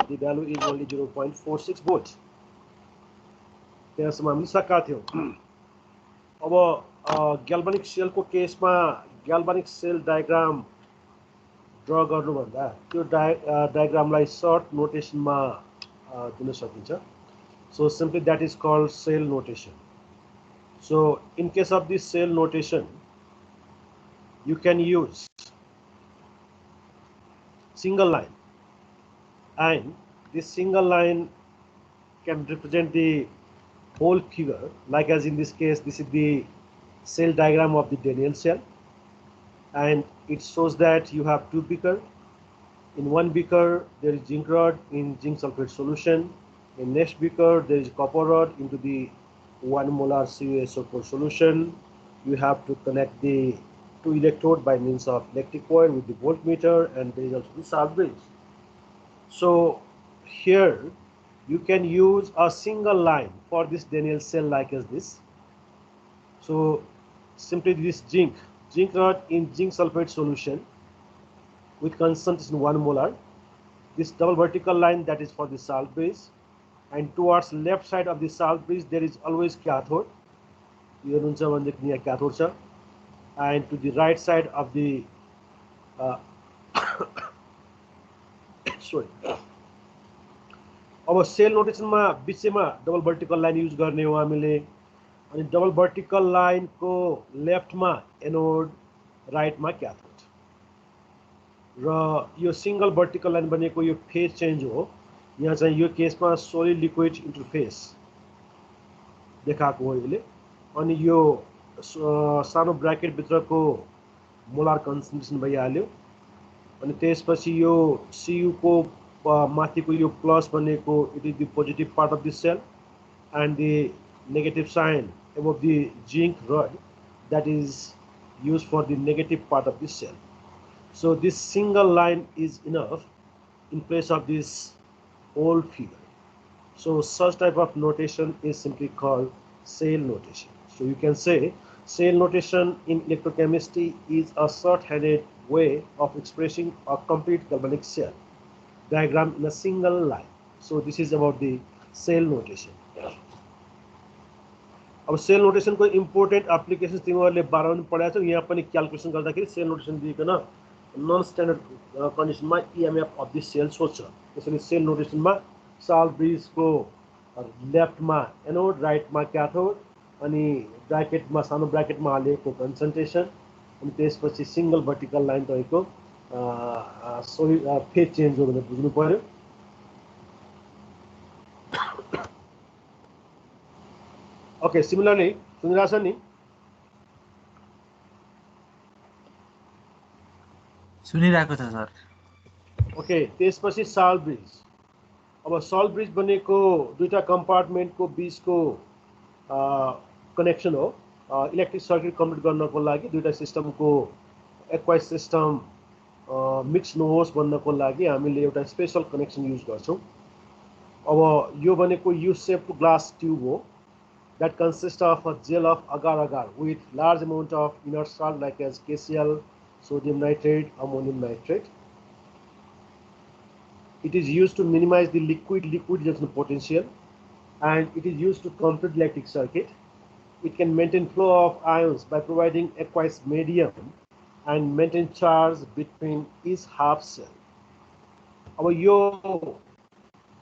the value is only 0.46 volt. त्यसमा हामीले सकेका थियौं. अब ग्याल्भनिक सेलको केसमा ग्याल्भनिक सेल डायग्राम ड्रा गर्नुभन्दा त्यो डायग्रामलाई सर्ट नोटेसनमा दिन सकिन्छ. So simply that is called cell notation. So in case of this cell notation, you can use single line, and this single line can represent the whole figure, like as in this case, this is the cell diagram of the Daniell cell, and it shows that you have two beakers. In one beaker there is zinc rod in zinc sulfate solution. In next beaker there is copper rod into the 1 molar CuSO4 solution. You have to connect the two electrode by means of electric coil with the voltmeter, and there is also the salt bridge. So here you can use a single line for this Daniell cell like as this. So simply this zinc rod in zinc sulfate solution with concentration 1 molar. This double vertical line, that is for the salt bridge, and towards left side of the salt bridge there is always cathode. Cathode, and to the right side of the sorry. अब sale नोटेसनमा बिचमा double vertical line use गर्ने हो हामीले, अनि double vertical line को लेफ्टमा anode, राइटमा क्याथोड, र यो सिंगल भर्टिकल लाइन बनेको यो फेज चेन्ज हो. यहाँ चाहिँ यो केसमा सोलिड लिक्विड इन्टरफेस देखाएको हो यसले. अनि यो सानो ब्र्याकेट भित्रको मोलार कन्सन्ट्रेसन भइहाल्यो. अनि त्यसपछि यो Cu को माथिको यो प्लस बनेको, it is the positive part of this cell, and the negative sign above the zinc rod, that is used for the negative part of this cell. So this single line is enough in place of this whole figure. So such type of notation is simply called cell notation. So you can say cell notation in electrochemistry is a short-handed way of expressing a complete galvanic cell diagram in a single line. So this is about the cell notation. अब cell notation को important applications तिमीहरूले 12 मा पढाएको छौ. यहाँ पनि calculation गर्दाखेरि cell notation दिइकन नन स्ट्यान्डर्ड कन्डिसनमा इएमएफ अफ दिस सेल सोध्छ. त्यसैले सेल नोटेसनमा साल्ट ब्रिजको लेफ्टमा एनोड, राइटमा क्याथोड, अनि ब्र्याकेटमा सानो ब्र्याकेटमा हालेको कन्सन्ट्रेसन, अनि त्यसपछि सिंगल भर्टिकल लाइन रहेको फेज चेन्ज हो भनेर बुझ्नु पर्यो. Okay, similarly, सुनिरहेछ नि? सुनिरहेको छ सर. ओके, त्यसपछि साल्ट ब्रिज. अब साल्ट ब्रिज बनेको दुईटा कम्पार्टमेन्टको बीचको कनेक्सन हो. इलेक्ट्रिक सर्किट कम्प्लिट गर्नको लागि दुईटा सिस्टमको एक्वाइज सिस्टम मिक्स नहोस् भन्नको लागि हामीले एउटा स्पेशल कनेक्सन युज गर्छौं. अब यो बनेको यू शेप ग्लास ट्युब हो that consists of a gel of agar-agar with large amount of inert salt like as KCl, sodium nitrate, ammonium nitrate. It is used to minimize the liquid junction potential, and it is used to complete electric circuit. It can maintain flow of ions by providing aqueous medium and maintain charge between each half cell. अब यो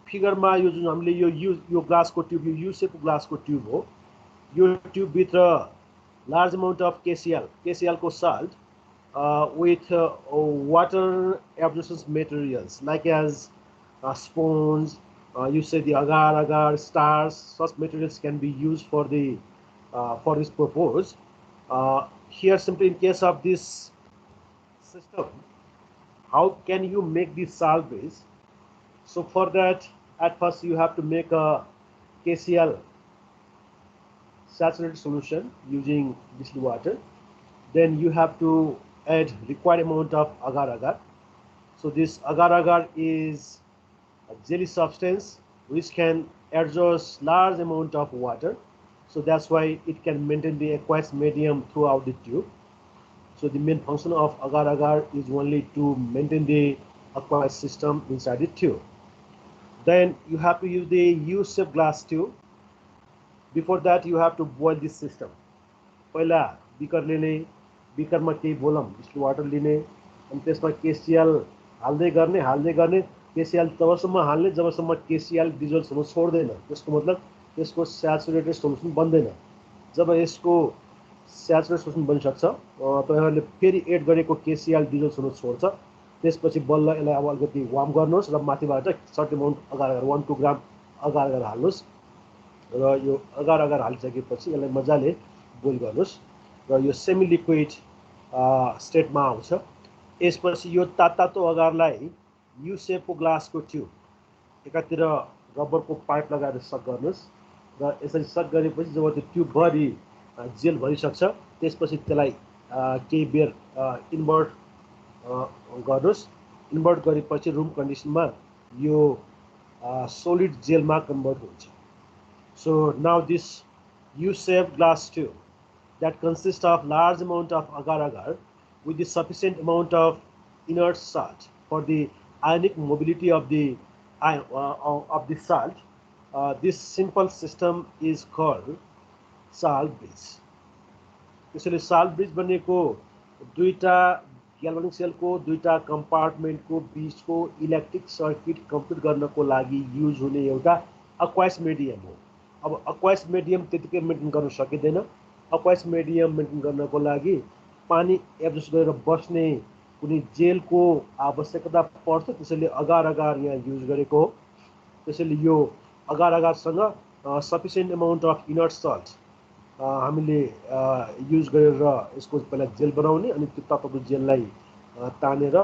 फिगरमा यो जुन हामीले यो ग्लासको tube, यो U shape ग्लासको tube हो. यो ट्युब भित्र लार्ज अमाउन्ट अफ केसीएल को salt with water absorption materials like as sponge, you say the agar-agar, stars, such materials can be used for the for this purpose. Here simply in case of this system, how can you make the salt base? So for that, at first you have to make a KCl saturated solution using distilled water. Then you have to add required amount of agar-agar. So this agar-agar is a jelly substance which can absorb large amount of water. So that's why it can maintain the aqueous medium throughout the tube. So the main function of agar-agar is only to maintain the aqueous system inside the tube. Then you have to use the U-shaped glass tube. Before that, you have to boil this system. पहिला beaker लिने, बिकरमा केही भोलम distil water लिने, अनि त्यसमा KCl हाल्दै गर्ने KCl तबसम्म हाल्ने जबसम्म केसिएल डिजोल्भ हुन छोड्दैन। त्यसको मतलब त्यसको स्याचुरेटेड सोल्युसन बन्दैन। जब यसको स्याचुरेटेड सोल्युसन बनिसक्छ तपाईहरुले फेरि एड गरेको केसिएल डिजोल्भ हुन छोड्छ। त्यसपछि बल्ल यसलाई अब अलिकति वार्म गर्नुहोस् र माथिबाट सर्ट अमाउन्ट अगार 1-2 ग्राम अगार हाल्नुहोस् र यो अगार हालिसकेपछि यसलाई मजाले बोइल गर्नुहोस् र यो सेमी लिक्विड स्टेटमा आउँछ। यसपछि यो तातो अगारलाई यु सेपको ग्लासको ट्युब एकातिर रबरको पाइप लगाएर सक गर्नुहोस् र यसरी सक गरेपछि जब त्यो ट्युबभरि जेल भरिसक्छ त्यसपछि त्यसलाई केही बेर इन्भर्ट गर्नुहोस्। इन्भर्ट गरेपछि रुम कन्डिसनमा यो सोलिड जेलमा कन्भर्ट हुन्छ। So now this U-shaped glass tube that consists of large amount of agar-agar with the sufficient amount of inert salt for the ionic mobility of the salt. This simple system is called salt bridge. त्यसैले salt bridge बनेको दुईटा ग्याल्भनिक सेलको दुईटा कम्पार्टमेन्टको बीचको electric circuit complete गर्नको लागि use हुने एउटा अक्वायस medium हो। अब अक्वायस मिडियम त्यतिकै मेन्टेन गर्न सकिँदैन। अक्वायस मिडियम मेन्टेन गर्नको लागि पानी एब्जर्ब गरेर बस्ने कुनै जेलको आवश्यकता पर्छ। त्यसैले अगार यहाँ युज गरेको हो। त्यसैले यो अगारसँग sufficient amount of inert salt हामीले युज गरेर यसको पहिला जेल बनाउने अनि त्यो तातो जेललाई तानेर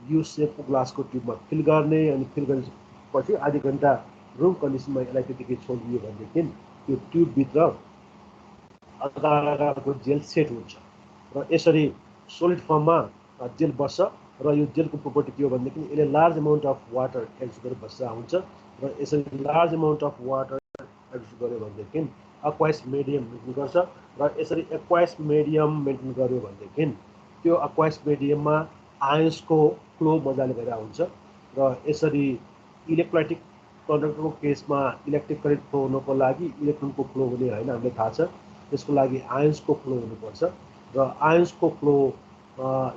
यु सेपको ग्लासको ट्युबमा फिल गर्ने अनि फिल गरेपछि आधी घण्टा रुम कन्डिसनमा यसलाई त्यतिकै छोडिदियो भनेदेखि त्यो ट्युबभित्र अगारको जेल सेट हुन्छ र यसरी सोलिड फर्ममा जेल बस्छ र यो जेलको प्रोपर्टी के हो भनेदेखि यसले large amount of water absorb गरेर बस्दा हुन्छ र यसरी large amount of water absorb गर्यो भनेदेखि अक्वायस मिडियम मेन्टेन गर्छ र यसरी एक्वायस मिडियम मेन्टेन गर्यो भनेदेखि त्यो अक्वायस मिडियममा आयन्सको फ्लो मजाले भएर हुन्छ र यसरी इलेक्ट्रोलाइटिक कन्डक्टरको केसमा इलेक्ट्रिक करेन्ट फ्लो हुनको लागि इलेक्ट्रोनको फ्लो हुने होइन हामीलाई थाहा छ। त्यसको लागि आयन्सको फ्लो हुनुपर्छ र आयन्सको फ्लो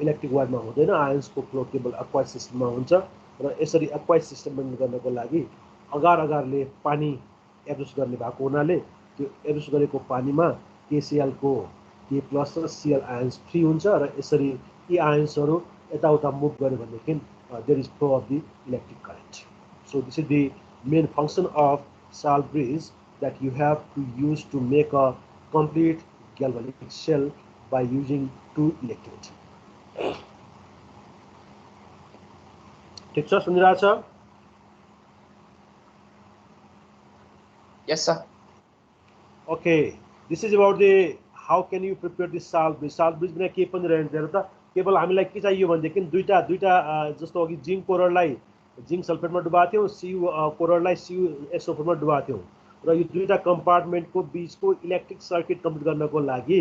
इलेक्ट्रिक वायरमा हुँदैन। आयन्सको फ्लो केवल अक्वायस सिस्टममा हुन्छ र यसरी अक्वायस सिस्टम मेन्टेन गर्नको लागि अगारले पानी एब्जर्ब गर्ने भएको हुनाले त्यो एब्जर्ब गरेको पानीमा केसिएलको के प्लस र सिएल आयन्स फ्री हुन्छ र यसरी यी आयन्सहरू यताउता मुभ गर्यो भनेदेखि there is flow of the electric current. So this is the main function of salt bridge that you have to use to make a complete galvanic cell by using two electrodes. ठीक छ, सुनिरहेछ? Yes sir. Okay, this is about the how can you prepare the salt bridge. Salt bridge बिना के पनि रहदैन त केवल हामीलाई के चाहियो भनेदेखि दुईटा जस्तो अघि जिंक क्लोराइडलाई जिंक सल्फेटमा डुबाएको थियौं, सीयू क्लोराइडलाई सीयू एसओ4 मा डुबाएको थियौं र यो दुईटा कम्पार्टमेन्टको बीचको इलेक्ट्रिक सर्किट कम्प्लिट गर्नको लागि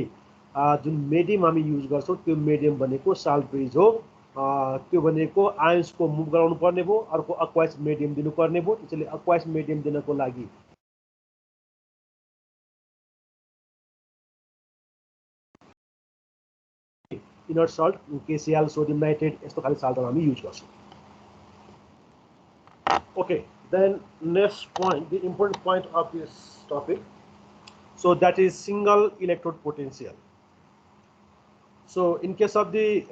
जुन मिडियम हामी युज गर्छौं त्यो मिडियम भनेको साल्ट ब्रिज हो। त्यो भनेको आयन्सको मुभ गराउनु पर्ने भयो, अर्को अक्वायस मिडियम दिनु पर्ने भयो। त्यसैले अक्वायस मिडियम दिनको लागि inert salt KCL sodium nitrate यस्तो खाली साल्टहरु हामी युज गर्छौं। Okay, then next point, the important point of this topic, so that is single electrode potential. So in case of the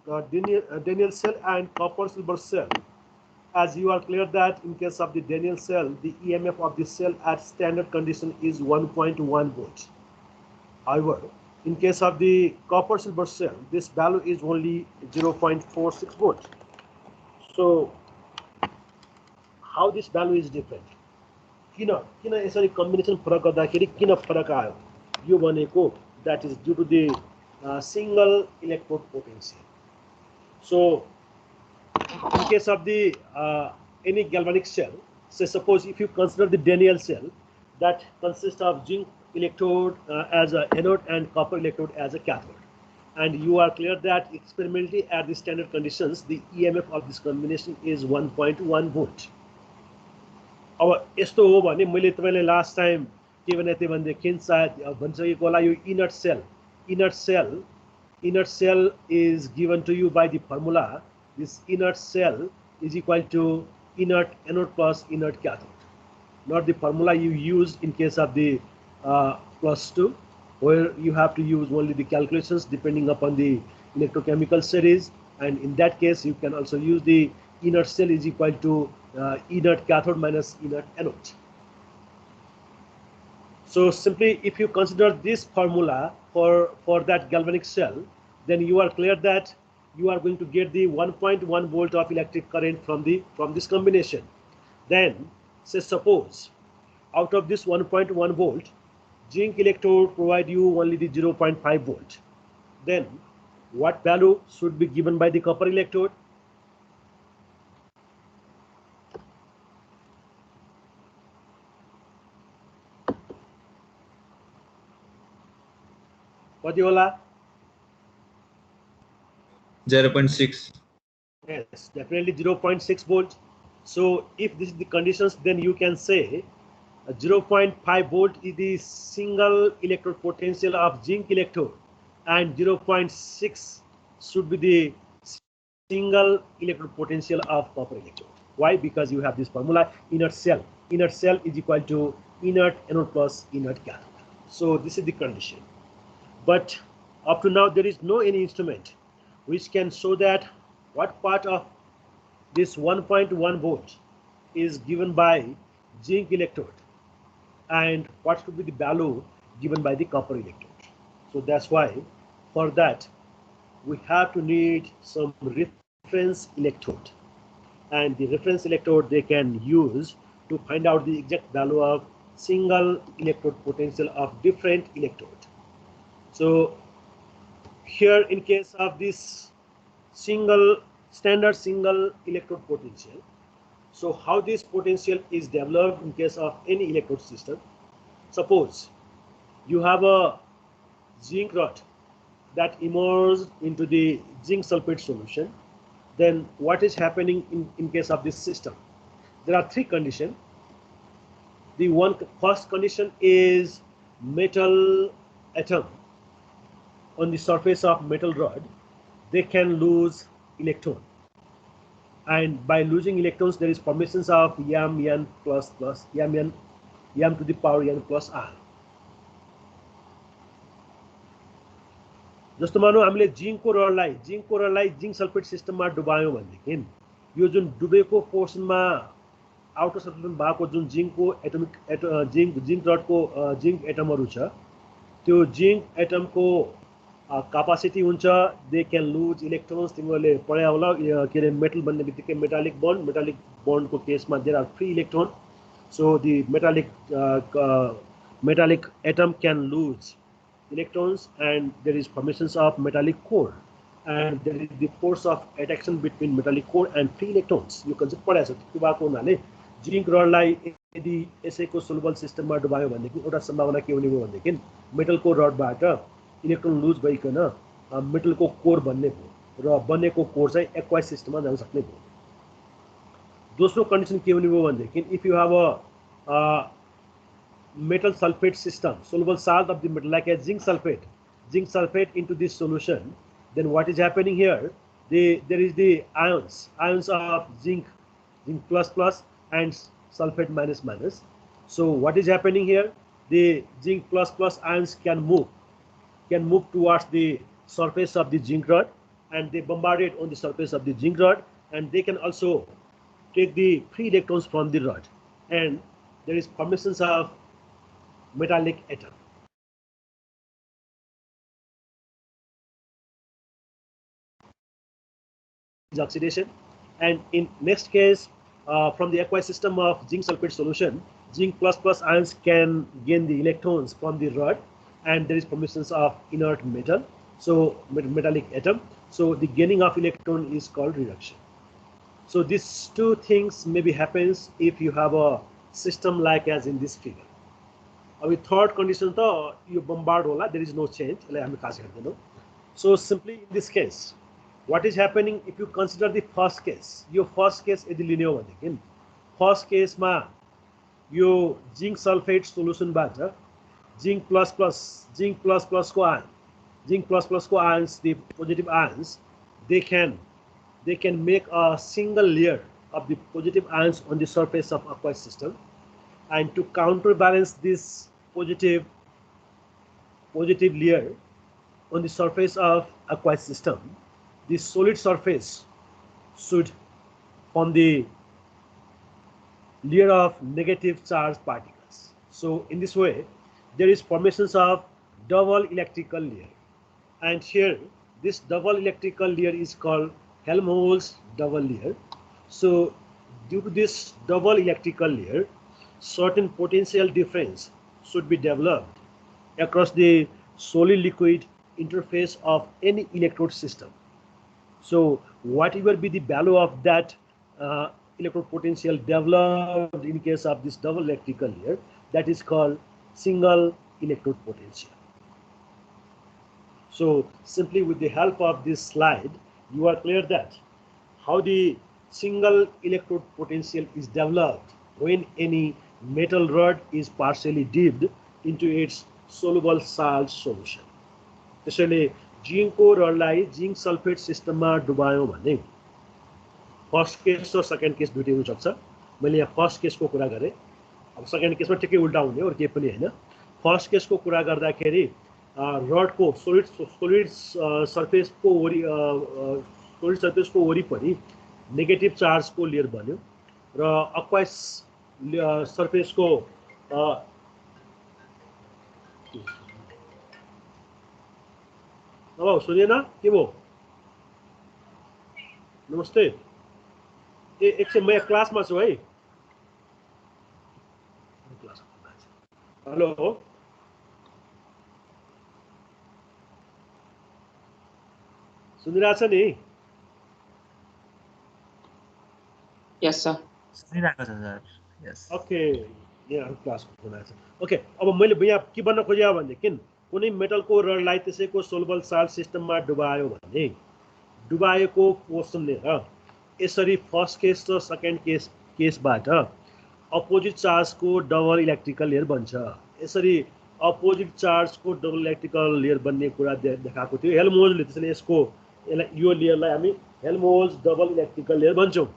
Daniell cell and copper silver cell, as you are clear that in case of the Daniell cell, the EMF of the cell at standard condition is 1.1 volt. However, in case of the copper silver cell, this value is only 0.46 volt. So how this value is different? किन यसरी combination फरक गर्दाखेरि किन फरक आयो यो भनेको that is due to the single electrode potential. So in case of the any galvanic cell, say suppose if you consider the Daniell cell that consists of zinc electrode as a anode and copper electrode as a cathode, and you are clear that experimentally at the standard conditions the EMF of this combination is 1.1 volt. अब यस्तो हो भने मैले तपाईलाई last time के भने थिएँ भनेदेखि सायद भनिसकेको होला यो inert shell is given to you by the formula. This inert shell is equal to inert anode plus inert cathode, not the formula you used in case of the +2, where you have to use only the calculations depending upon the electrochemical series, and in that case you can also use the inert shell is equal to inert cathode minus inert anode. So simply if you consider this formula for that galvanic shell, then you are clear that you are going to get the 1.1 volt of electric current from this combination. Then say suppose out of this 1.1 volt, zinc electrode provide you only the 0.5 volt. Then what value should be given by the copper electrode? What do you all 0.6. Yes, definitely 0.6 volt. So if this is the conditions, then you can say 0.5 volt is the single electrode potential of zinc electrode, and 0.6 should be the single electrode potential of copper electrode. Why? Because you have this formula, inert shell. Inert shell is equal to inert anode plus inert cathode. So this is the condition. But up to now there is no any instrument which can show that what part of this 1.1 volt is given by zinc electrode and what should be the value given by the copper electrode. So that's why for that we have to need some reference electrode, and the reference electrode they can use to find out the exact value of single electrode potential of different electrode. So here in case of this standard single electrode potential, so how this potential is developed in case of any electrode system. Suppose you have a zinc rod that immersed into the zinc sulfate solution, then what is happening in case of this system? There are three conditions. The first condition is metal atom on the surface of metal rod, they can lose electron, and by losing electrons there is formations of m plus m to the power n plus r. जस्तो मानौ हामीले जिंकको रडलाई zinc sulphate सिस्टममा डुबायौं भनेदेखि यो जुन डुबेको पोर्सनमा outer circulation भएको जुन जिंकको atomic zinc रडको zinc एटमहरु छ, त्यो जिंक एटमको capacity हुन्छ, they can lose electrons. तिमीहरुले पढ्या होला के रे मेटल भन्ने बित्तिकै मेटालिक बन्ड को केसमा there are free electron, so the metallic atom can lose electrons, and there is formations of metallic core, and there is the force of attraction between metallic core and free electrons. यो concept पढ्या छ। त्यो भएको हुनाले zinc रडलाई यदि यसैको soluble सिस्टममा डुबायो भनेदेखि एउटा सम्भावना के हुने भयो भनेदेखि मेटलको रडबाट इलेक्ट्रोन लुज भइकन मेटलको कोर बन्ने भयो र बनेको कोर चाहिँ एक्वाइज सिस्टममा जान सक्ने भयो। दोस्रो कन्डिसन के हुने भयो भनेदेखि if you have a metal sulfate system, soluble salt of the metal like a zinc sulfate into this solution, then what is happening here? There is the ions of zinc plus plus and sulfate minus minus. So what is happening here? The zinc plus plus ions can move towards the surface of the zinc rod, and they bombard it on the surface of the zinc rod, and they can also take the free electrons from the rod, and there is formations of metallic atom. Oxidation, and in next case from the aqueous system of zinc sulfate solution, zinc plus plus ions can gain the electrons from the rod, and there is formations of inert metal, so metallic atom. So the gaining of electron is called reduction. So these two things maybe happens if you have a system like as in this figure. Our third condition to you bombard होला, there is no change. So simply in this case, what is happening if you consider the first case? Your first case is the linear one again. First case ma यो zinc sulphate सोल्युसनबाट zinc plus plus को ion zinc plus plus को ions, the positive ions, they can make a single layer of the positive ions on the surface of aqueous system, and to counterbalance this positive layer on the surface of aqueous system, the solid surface should form the layer of negative charge particles. So in this way, there is formations of double electrical layer, and here this double electrical layer is called Helmholtz double layer. So due to this double electrical layer, certain potential difference should be developed across the solid liquid interface of any electrode system. So whatever be the value of that electrode potential developed in case of this double electrical layer, that is called single electrode potential. So simply with the help of this slide, you are clear that how the single electrode potential is developed when any metal rod is partially dipped into its soluble salt solution. त्यसैले जिंकको रडलाई zinc sulphate सिस्टममा डुबायौं भने first case र second case दुईटै हुन सक्छ। मैले यहाँ first केसको कुरा गरे, अब सेकेन्ड केसमा ठिकै उल्टा हुने हो, केही पनि हैन। फर्स्ट केसको कुरा गर्दाखेरि रडको सोलिड सर्फेसको वरिपरि नेगेटिभ चार्जको लेयर बन्यो र अक्वाइस सर्फेसको अब सुनिएन के भयो? नमस्ते। एकछिन म क्लासमा छु है। हेलो सुनिरहेछ नि? यस सर। सुनिरहेको छ सर। यस। ओके, यहाँ क्लासको फोन आएछ। ओके, अब मैले यहाँ के भन्न खोजेँ भनेदेखि कुनै मेटलको रडलाई त्यसैको सोलबल साल्ट सिस्टममा डुबायो भने डुबाएको पोर्सन लिएर यसरी फर्स्ट केस र सेकेन्ड केसबाट अपोजिट चार्जको डबल इलेक्ट्रिकल लेयर बन्छ। यसरी अपोजिट चार्जको डबल इलेक्ट्रिकल लेयर बन्ने कुरा देखाएको थियो हेल्महोल्ट्जले। त्यसैले यो लेयरलाई हामी हेल्महोल्ट्ज डबल इलेक्ट्रिकल लेयर भन्छौँ।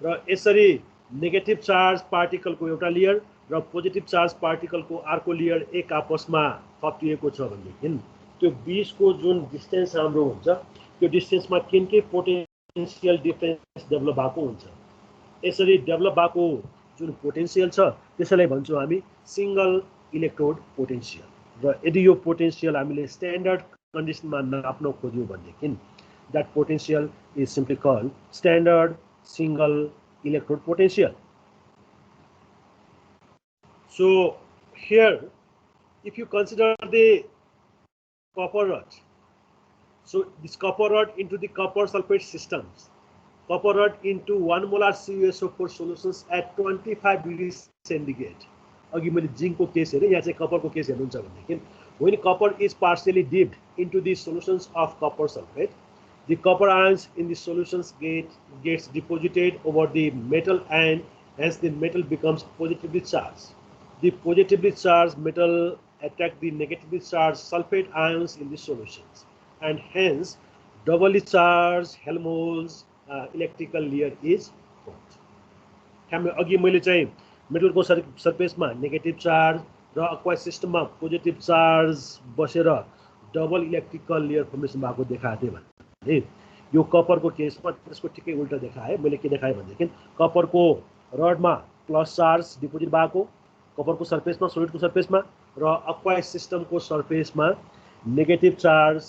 र यसरी नेगेटिभ चार्ज पार्टिकलको एउटा लेयर र पोजिटिभ चार्ज पार्टिकलको अर्को लेयर एक आपसमा थपिएको छ भनेदेखि त्यो बीचको जुन डिस्टेन्स हाम्रो हुन्छ त्यो डिस्टेन्समा के पोटेन्सियल डिफरेन्स डेभलप भएको हुन्छ। यसरी डेभलप भएको जुन पोटेन्सियल छ त्यसैलाई भन्छौँ हामी सिंगल इलेक्ट्रोड पोटेन्सियल। र यदि यो पोटेन्सियल हामीले स्ट्यान्डर्ड कन्डिसनमा नाप्न खोज्यौँ भनेदेखि that potential is simply called standard single electrode potential. So here if you consider the copper rod, so this copper rod into the copper sulfate systems, copper rod into 1 molar CuSO4 solutions at 25 degrees centigrade. अघि मैले जिंकको case हेरेँ, यहाँ चाहिँ कपरको case हेर्नुहुन्छ भनेदेखि when copper is partially dipped into the solutions of copper sulfate, the copper ions in the solutions gets deposited over the metal and hence the metal becomes positively charged. The positively charged metal attract the negatively charged sulfate ions in the solutions, and hence doubly charged Helmholtz electrical layer is formed. हामी अघि मैले चाहिँ मेटलको सर्फेसमा negative charge र अक्वाइस सिस्टममा positive charge बसेर double electrical layer formation भएको देखाएको थिएँ भने यो कपरको केसमा त्यसको ठिकै उल्टा देखाए। मैले के देखाएँ भनेदेखि कपरको रडमा प्लस चार्ज डिपोजिट भएको कपरको सर्फेसमा सोलिडको सर्फेसमा र अक्वाइस सिस्टमको सर्फेसमा नेगेटिभ चार्ज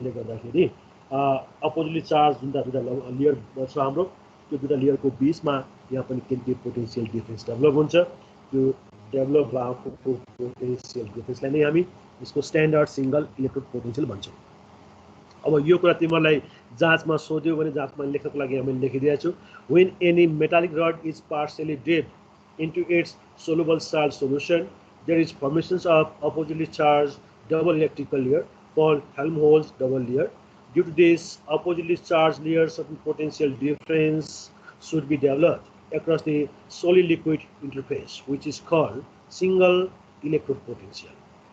ले गर्दाखेरि अपोजिटली चार्ज जुन दुईटा लेयर छ हाम्रो त्यो दुईटा लेयरको बीचमा यहाँ पनि के पोटेन्सियल डिफरेन्स डेभलप हुन्छ। त्यो डेभलप भएको पोटेन्सियल डिफरेन्सलाई नै हामी यसको स्ट्यान्डर्ड सिंगल इलेक्ट्रोड पोटेन्सियल भन्छौँ। अब यो कुरा तिमीलाई जाँचमा सोध्यो भने जाँचमा लेख्नको लागि हामीले लेखिदिएको छु। when any metallic rod is partially dipped into its soluble salt solution, there is formations of oppositely charged double electrical layer called Helmholtz double layer. Due to this, oppositely charged layer, certain potential difference should be developed across the solid liquid interface, which is called single electrode potential.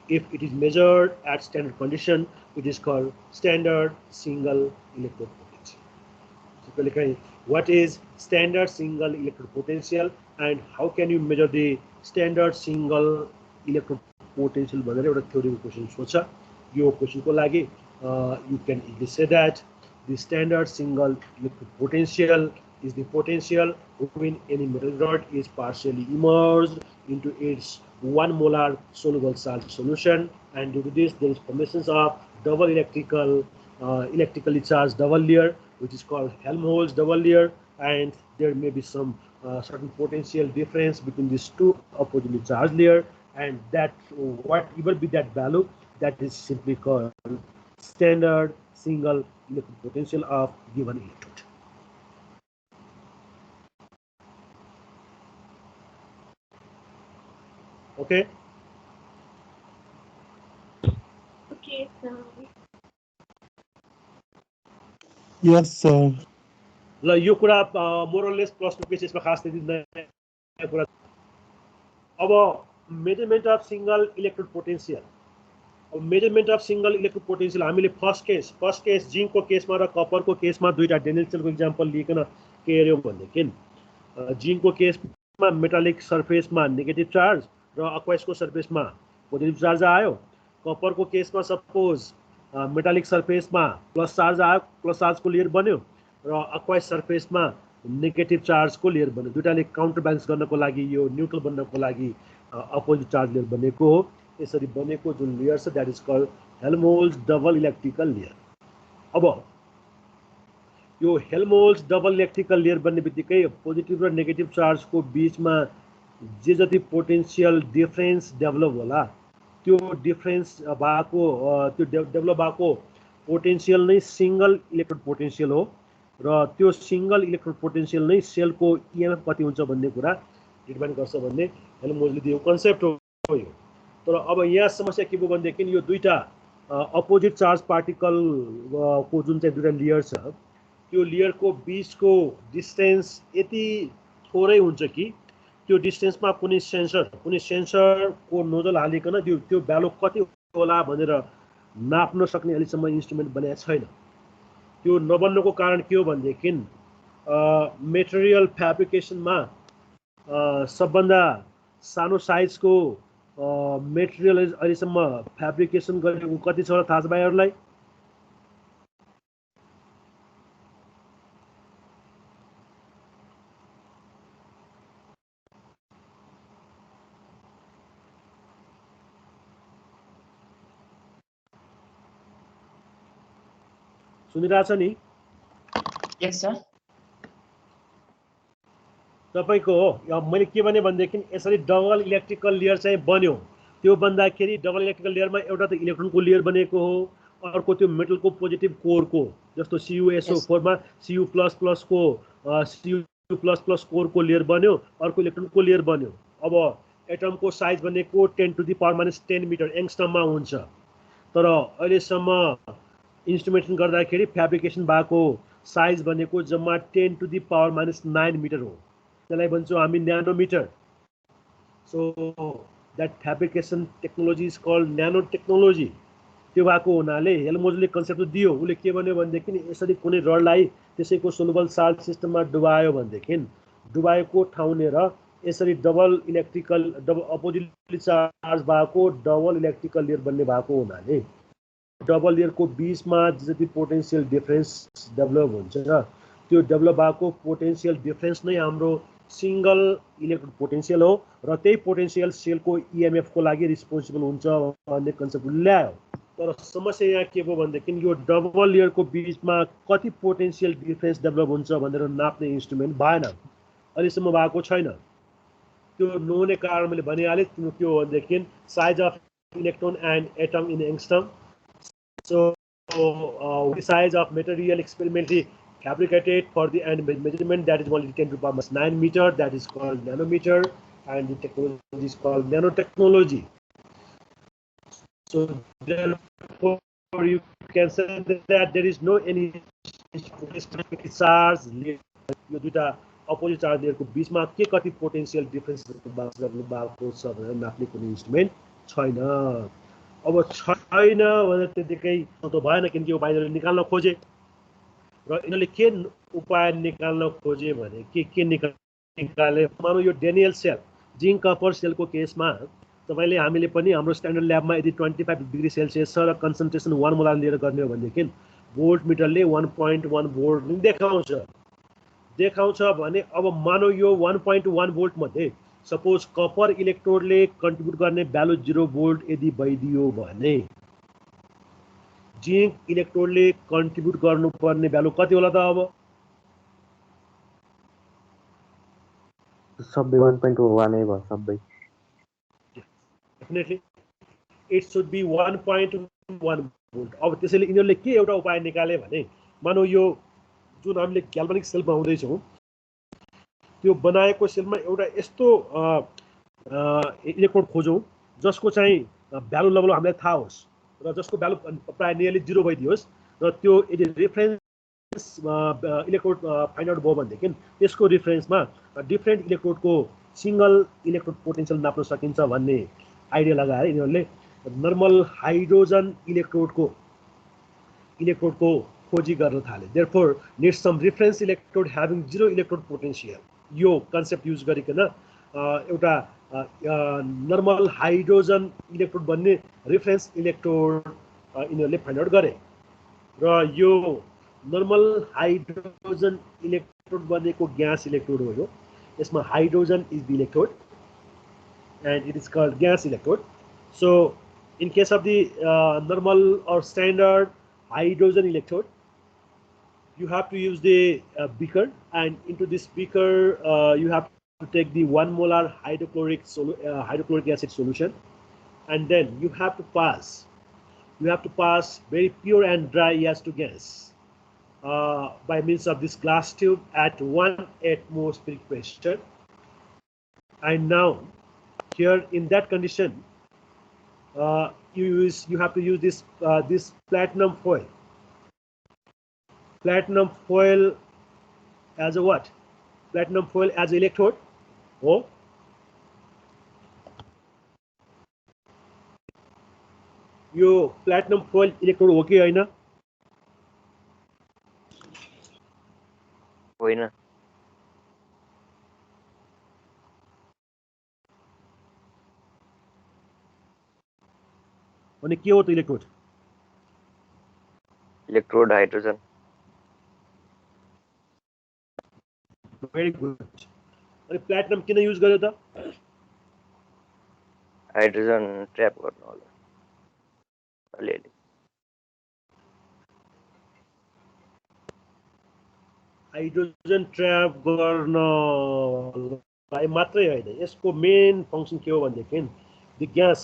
If it is measured at standard condition, it is called standard single electrode potential. So, what is standard single electrode potential and how can you measure the standard single electrode potential? भनेर एउटा theoretical question सोचा. यो question को लागि you can easily say that the standard single electrode potential is the potential when any metal rod is partially immersed into its 1 molar soluble salt solution, and due to this there is formation of double electrically charged double layer, which is called Helmholtz double layer, and there may be some certain potential difference between these two oppositely charged layer, and that whatever be that value, that is simply called standard single electrode potential of given electrode. Okay. Okay, sir. Yes, sir. ल यो कुरा मोरलेस plus 2 केसेसमा खास त्यति नयाँ कुरा. अब measurement of single electrode potential. अब measurement of single electrode potential हामीले फर्स्ट केस जिंकको केसमा र कपरको केसमा दुईटा डेनियल्सको एक्जाम्पल लिइकन के हेर्यौं भनेदेखि जिंकको केसमा मेटालिक सर्फेसमा नेगेटिभ चार्ज र अक्वाइसको सर्फेसमा पोजिटिभ चार्ज आयो. कपरको केसमा सपोज मेटालिक सर्फेसमा प्लस चार्ज आयो, प्लस चार्जको लेयर बन्यो र अक्वाइस सर्फेसमा नेगेटिभ चार्जको लेयर बन्यो. दुईटाले काउन्टर ब्यालेन्स गर्नको लागि यो न्युट्रल बन्नको लागि अपोजिट चार्ज लेयर बनेको हो. यसरी बनेको जुन लेयर छ that is called Helmholtz double electrical layer. अब यो हेल्महोल्ट्ज डबल इलेक्ट्रिकल लेयर बन्ने बित्तिकै पोजिटिभ र नेगेटिभ चार्जको बीचमा जे जति पोटेन्शियल डिफरेन्स डेभलप होला त्यो डिफरेन्स भएको त्यो डेभलप भएको पोटेन्शियल नै सिंगल इलेक्ट्रोड पोटेन्शियल हो र त्यो सिंगल इलेक्ट्रोड पोटेन्शियल नै सेलको इएमएफ कति हुन्छ भन्ने कुरा डिटर्माइन गर्छ भन्ने हेल्महोल्ट्जले दिएको कन्सेप्ट हो यो. तर अब यहाँ समस्या के भयो भनेदेखि यो दुईटा अपोजिट चार्ज पार्टिकल को जुन चाहिँ दुईटा लेयर छ त्यो लेयरको बीचको डिस्टेन्स यति थोरै हुन्छ कि त्यो डिस्टेन्समा कुनै सेन्सरको नोजल हालिकन त्यो भ्यालु कति होला भनेर नाप्न सक्ने अहिलेसम्म इन्स्ट्रुमेन्ट बनाएको छैन. त्यो नबन्नुको कारण के हो भनेदेखि मेटेरियल फ्याब्रिकेसनमा सबभन्दा सानो साइजको मेटेरियल अहिलेसम्म फ्याब्रिकेसन गरेको कति छ होला थाहा छ भाइहरूलाई? सुनिरहेछ नि? Yes, sir. तपाईको हो मैले के भने भनेदेखि यसरी डबल इलेक्ट्रिकल लेयर चाहिँ बन्यो. त्यो बन्दाखेरि डबल इलेक्ट्रिकल लेयरमा एउटा त इलेक्ट्रोनको लेयर बनेको हो, अर्को त्यो मेटलको पोजिटिभ कोरको जस्तो CuSO4 मा Cu++ को Cu++ कोरको लेयर बन्यो, अर्को इलेक्ट्रोनको लेयर बन्यो. अब एटमको साइज भनेको 10⁻10 मिटर एङ्स्ट्रममा हुन्छ. तर अहिलेसम्म इन्स्ट्रुमेन्टेसन गर्दाखेरि फ्याब्रिकेसन भएको साइज भनेको जम्मा 10⁻9 मिटर हो. त्यसलाई भन्छौँ हामी nanometre. So that fabrication technology is called nano technology. त्यो भएको हुनाले हेल्महोल्ट्जले कन्सेप्ट दियो. उसले के भन्यो भनेदेखि यसरी कुनै रडलाई त्यसैको सोलुबल साल्ट सिस्टममा डुबायो भनेदेखि डुबाएको ठाउँनेर यसरी डबल अपोजिटली चार्ज भएको डबल इलेक्ट्रिकल लेयर बन्ने भएको हुनाले डबल लेयरको बीचमा जति पोटेन्शियल डिफरेन्स डेभलप हुन्छ त्यो डेभलप भएको पोटेन्शियल डिफरेन्स नै हाम्रो सिंगल इलेक्ट्रोड पोटेन्शियल हो र त्यही पोटेन्शियल सेलको इएमएफ को लागि रिस्पोन्सिबल हुन्छ भन्ने कन्सेप्ट ल्यायो. तर समस्या यहाँ के भयो भनेदेखि यो डबल लेयरको बीचमा कति पोटेन्शियल डिफरेन्स डेभलप हुन्छ भनेर नाप्ने इन्स्ट्रुमेन्ट भएन, अहिलेसम्म भएको छैन. त्यो नहुने कारण मैले भनिहालेँ के हो भनेदेखि size of electron and atom in angstrom. So the size of material experimentally fabricated for the end measurement, that is only 10⁻9 meter, that is called nanometer, and the technology is called nanotechnology. So therefore you can say that there is no any charge यो दुईटा opposite charge लेयरको बीचमा के कति potential difference बास गर्नु भएको छ भनेर नाप्ने कुनै इन्स्ट्रुमेन्ट छैन। अब छैन भने त्यतिकै त भएन, किनकि यो बाहिर निकाल्न खोजे र यिनीहरूले के उपाय निकाल्न खोजे भने के निकाले, मानौ यो डेनियल सेल जिङ्क कपर सेलको केसमा तपाईले हामीले पनि हाम्रो स्ट्यान्डर्ड ल्याबमा यदि 25 डिग्री सेल्सियस छ र कन्सन्ट्रेसन 1 मोलार लिएर गर्ने हो भनेदेखि भोल्ट मिटरले 1.1 भोल्ट देखाउँछ भने अब मानौ यो 1.1 भोल्ट मध्ये सपोज कपर इलेक्ट्रोडले कन्ट्रिब्युट गर्ने भ्यालु 0 भोल्ट यदि भइदियो भने जिङ्क इलेक्ट्रोडले कन्ट्रिब्युट गर्नुपर्ने भ्यालु कति होला त? अब सबै 1.1 नै भयो सबै। Definitely it should be 1.1 volt. अब त्यसैले यिनीहरूले के एउटा उपाय निकाले भने मानौ यो जुन हामीले ग्याल्भनिक सेल बनाउँदै छौं त्यो बनाएको सेलमा एउटा यस्तो इलेक्ट्रोड खोजौं जसको चाहिँ भ्यालु लेभल हामीलाई थाहा होस् र जसको भ्यालु प्राय नियरली 0 भइदियोस् र त्यो यदि रेफरेन्स इलेक्ट्रोड फाइन्ड आउट भयो भनेदेखि त्यसको रेफरेन्समा डिफरेन्ट इलेक्ट्रोडको सिंगल इलेक्ट्रोड पोटेन्शियल नाप्न सकिन्छ भन्ने आइडिया लगाएर यिनीहरूले नर्मल हाइड्रोजन इलेक्ट्रोडको खोजी गर्न थाले। Therefore needs some reference electrode having 0 electrode potential, यो कन्सेप्ट युज गरिकन एउटा नर्मल हाइड्रोजन इलेक्ट्रोड बन्ने रेफरेन्स इलेक्ट्रोड यिनीहरूले फाइन्ड आउट गरे र यो नर्मल हाइड्रोजन इलेक्ट्रोड बनेको ग्यास इलेक्ट्रोड हो। यो यसमा hydrogen is the electrode and it is called gas electrode. So in case of the normal or standard hydrogen electrode, you have to use the beaker, and into this beaker you have to take the 1 molar hydrochloric acid solution, and then you have to pass very pure and dry gas to gas by means of this glass tube at 1 atmospheric pressure. And now here in that condition you have to use this platinum foil as a what? Platinum foil as electrode. Oh, यो platinum foil electrode हो कि हैन? होइन। अनि के हो त electrode? Electrode hydrogen. Very good. अनि प्लेटिनम किन युज गर्यो त? हाइड्रोजन ट्र्याप गर्नु होला अलिअलि। हाइड्रोजन ट्र्याप गर्नलाई मात्रै होइन, यसको मेन फंक्सन के हो भनेदेखि the gas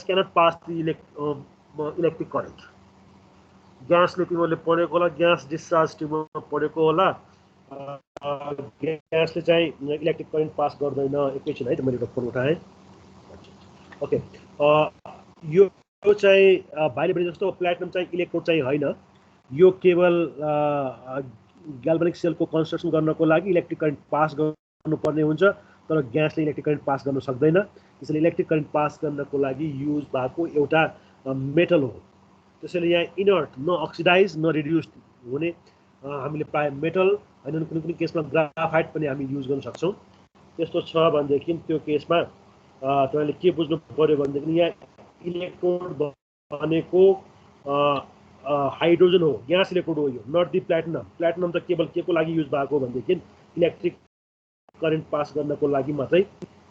cannot pass the electric current. Gas ले तिमीले पढेको होला, ग्यास डिस्चार्ज ट्युबमा पढेको होला, ग्यासले चाहिँ इलेक्ट्रिक करेन्ट पास गर्दैन। एकैछिन है त, मैले फोन उठाएँ। ओके, यो चाहिँ बाहिर जस्तो प्लेटिनम चाहिँ इलेक्ट्रोड चाहिँ होइन, यो केवल ग्याल्भनिक सेलको कन्स्ट्रक्सन गर्नको लागि इलेक्ट्रिक करेन्ट पास गर्नुपर्ने हुन्छ, तर ग्यासले इलेक्ट्रिक करेन्ट पास गर्न सक्दैन। त्यसैले इलेक्ट्रिक करेन्ट पास गर्नको लागि युज भएको एउटा मेटल हो। त्यसैले यहाँ इनर्ट, न अक्सिडाइज न रिड्युस्ड हुने हामीले प्राय मेटल हैन, कुनै कुनै केसमा ग्राफाइट पनि हामी युज गर्न सक्छौं। त्यस्तो छ भनेदेखि त्यो केसमा तपाईले के बुझ्नु पर्यो भनेदेखि यहाँ इलेक्ट्रोड भनेको हाइड्रोजन हो, ग्यास इलेक्ट्रोड हो यो, नट दि प्लेटिनम। प्लेटिनम त केवल के को लागि युज भएको भनेदेखि इलेक्ट्रिक करेन्ट पास गर्नको लागि मात्रै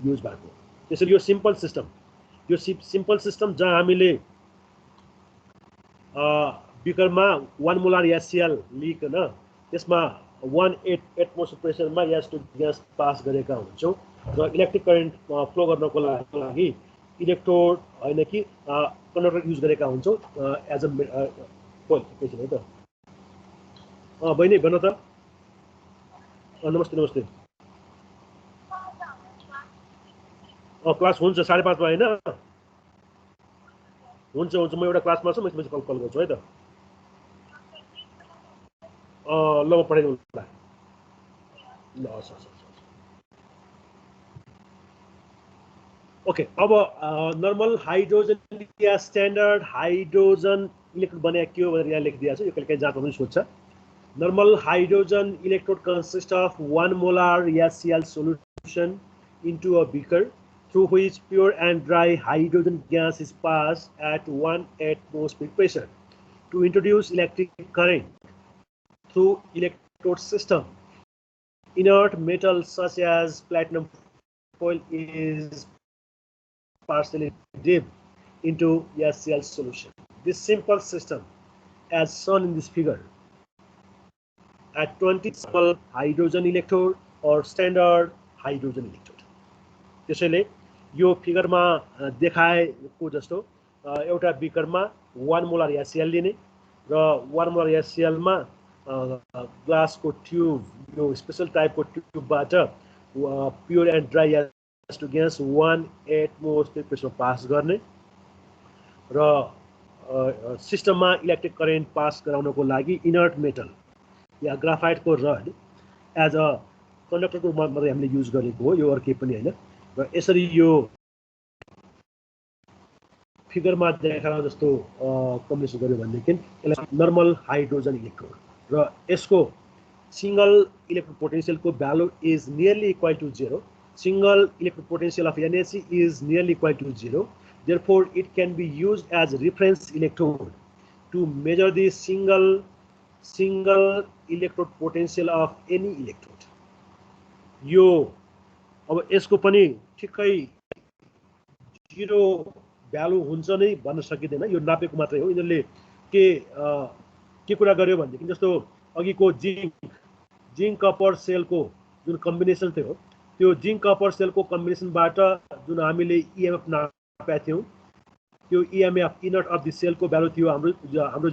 युज भएको। त्यसैले यो सिम्पल सिस्टम जहाँ हामीले बिकरमा 1 मोलार HCl लिकन त्यसमा 1 atmosphere pressure gas to gas pass गरेका हुन्छौं र इलेक्ट्रिक करेन्ट फ्लो गर्नको लागि इलेक्ट्रोड हैन कि कन्डक्टर युज गरेका हुन्छौं एज अ फोइल। एकैछिन है त, बहिनी भन त। नमस्ते। क्लास हुन्छ 5:30 मा हैन? हुन्छ हुन्छ, म एउटा क्लासमा छु, म यसपछि कल गर्छु है त। ल म पठाइदिनु ल। ल हस् हस् हस्। ओके, अब नर्मल हाइड्रोजन या स्ट्यान्डर्ड हाइड्रोजन इलेक्ट्रोड बनाएको के हो भनेर यहाँ लेखिदिएको छ। यो कहिले काहीँ जाँच पनि सोध्छ। Normal hydrogen electrode consists of 1 molar HCl solution into a beaker through which pure and dry hydrogen gas is passed at 1 atmospheric pressure. To introduce electric current through electrode system, inert metal such as platinum foil is partially dipped into HCl solution. This simple system, as shown in this figure, at 20 small hydrogen electrode or standard hydrogen electrode. त्यसैले यो फिगरमा देखाएको जस्तो एउटा बिकरमा 1 molar HCl लिने र 1 molar HCl मा ग्लासको tube, यो स्पेशल टाइपको ट्युबबाट pure and dry H two gas 1 atmosphere pressure pass गर्ने र सिस्टममा इलेक्ट्रिक करेन्ट पास गराउनको लागि इनर्ट मेटल या ग्राफाइटको रड एज अ कन्डक्टरको रूपमा मात्रै हामीले युज गरेको हो, यो अरू केही पनि होइन। र यसरी यो फिगरमा देखाएको जस्तो कम्बिनेसन गर्यो भनेदेखि यसलाई नर्मल हाइड्रोजन इलेक्ट्रोड र यसको सिंगल इलेक्ट्रोड पोटेन्शियलको value is nearly equal to 0। Single electrode potential of NaC is nearly equal to 0। Therefore, it can be used as a reference electrode to measure the single electrode potential of any electrode. यो अब यसको पनि ठिकै 0 value हुन्छ नै भन्न सकिँदैन, यो नापेको मात्रै हो। यिनीहरूले के कुरा गर्यो भनेदेखि जस्तो अघिको जिंक कपर सेलको जुन कम्बिनेसन थियो, त्यो जिंक कपर सेलको कम्बिनेसनबाट जुन हामीले EMF नापेका थियौँ, त्यो EMF इनर्ट अफ द सेलको भ्यालु थियो हाम्रो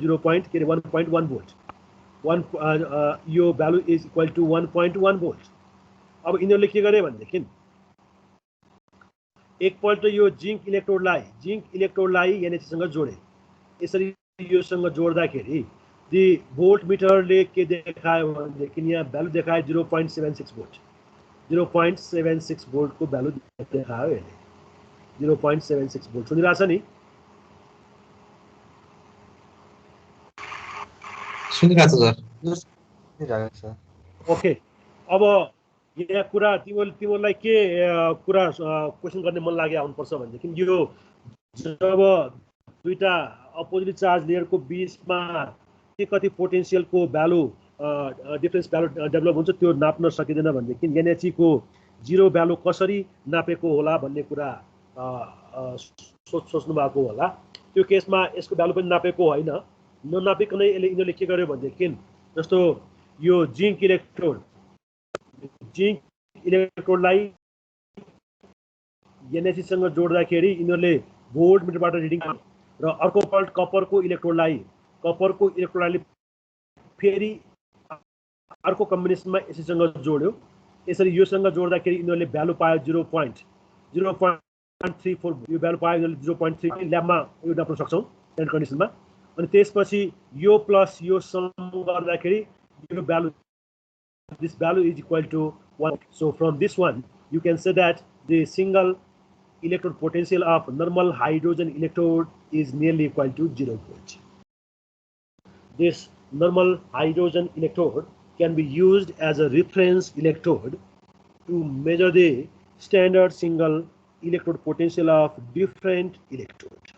1.1 भोल्ट। यो value is equal to 1.1 volt. अब यिनीहरूले के गरे भनेदेखि एकपल्ट यो जिंक इलेक्ट्रोडलाई NaCसँग जोडे। यसरी योसँग जोड्दाखेरि दि भोल्ट मिटरले के देखायो भनेदेखि यहाँ भ्यालु देखायो 0.76 भोल्ट। 0.76 भोल्टको भ्यालु देखायो यसले। 0.76 भोल्ट सुनिरहेछ नि? सुनिरहेको छ सर। ओके, अब यहाँ कुरा तिमीहरूलाई के कुरा क्वेसन गर्ने मन लाग्यो आउनुपर्छ भनेदेखि यो जब दुईटा अपोजिट चार्ज लेयरको बीचमा के कति पोटेन्शियलको भ्यालु डिफरेन्स भ्यालु डेभलप हुन्छ त्यो नाप्न सकिँदैन भनेदेखि NaC को 0 भ्यालु कसरी नापेको होला भन्ने कुरा सोच्नु भएको होला। त्यो केसमा यसको भ्यालु पनि नापेको होइन, ननापिकनै यिनीहरूले के गर्यो भनेदेखि जस्तो यो जिंक इलेक्ट्रोडलाई NaCसँग जोड्दाखेरि यिनीहरूले भोल्ट मिटरबाट रिडिङ र अर्कोपल्ट कपरको इलेक्ट्रोडलाई फेरि अर्को कम्बिनेसनमा यसैसँग जोड्यो। यसरी योसँग जोड्दाखेरि यिनीहरूले भ्यालु पायो 0.34। यो भ्यालु पायो यिनीहरूले 0.3 ल्याबमा यो नाप्न सक्छौँ एन्ड कन्डिसनमा। अनि त्यसपछि यो प्लस यो सम गर्दाखेरि यो value, this value is equal to 1. So from this one you can say that the single electrode potential of normal hydrogen electrode is nearly equal to 0 volt. This normal hydrogen electrode can be used as a reference electrode to measure the standard single electrode potential of different electrode.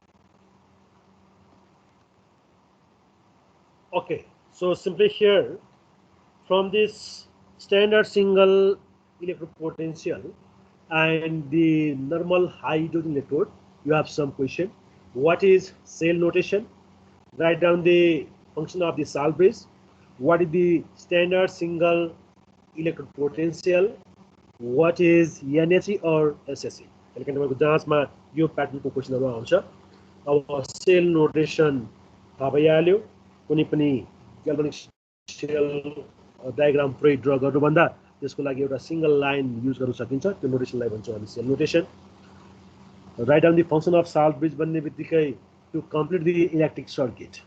Okay, so simply here from this standard single electrode potential and the normal hydrogen electrode, you have some question. What is cell notation? Write down the function of the Sal bridge. What is the standard single electrode potential? What is NaC or SSE? यसले तपाईको जाँचमा यो प्याटर्नको क्वेशनहरु आउँछ। अब sale notation थाहा भइहाल्यो। कुनै पनि ग्याल्भनिक सेल डायग्राम प्रयोग ड्रा गर्नुभन्दा त्यसको लागि एउटा सिंगल लाइन युज गर्न सकिन्छ। त्यो नोटेसनलाई भन्छौँ हामी cell notation. Write down the function of salt bridge भन्ने बित्तिकै to complete the electric circuit.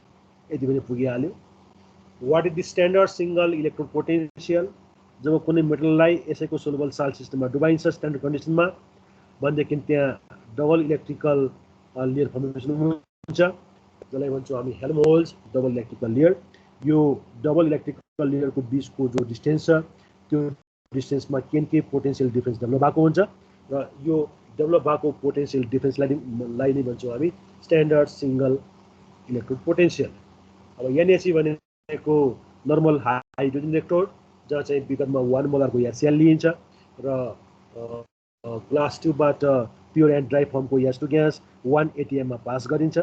What is the standard single electrode potential? जब कुनै मेटललाई यसैको सोलुबल साल्ट सिस्टममा डुबाइन्छ स्ट्यान्डर्ड कन्डिसनमा भनेदेखि त्यहाँ डबल इलेक्ट्रिकल लेयर फर्मेसन हुन्छ जसलाई भन्छौँ हामी हेल्महोल्ट्ज डबल इलेक्ट्रिकल लेयर यो डबल इलेक्ट्रिकल लेयरको बीचको जो डिस्टेन्स छ त्यो डिस्टेन्समा के पोटेन्शियल डिफरेन्स डेभलप भएको हुन्छ र यो डेभलप भएको पोटेन्शियल डिफरेन्सलाई नै भन्छौँ हामी स्ट्यान्डर्ड सिंगल इलेक्ट्रोड पोटेन्शियल। अब एनएसी भनेको नर्मल हाइड्रोजन इलेक्ट्रोड जहाँ चाहिँ विगतमा 1 मोलरको HCl लिइन्छ र ग्लास ट्युबबाट प्योर एन्ड ड्राई फर्मको H2 ग्यास 1 ATM मा पास गरिन्छ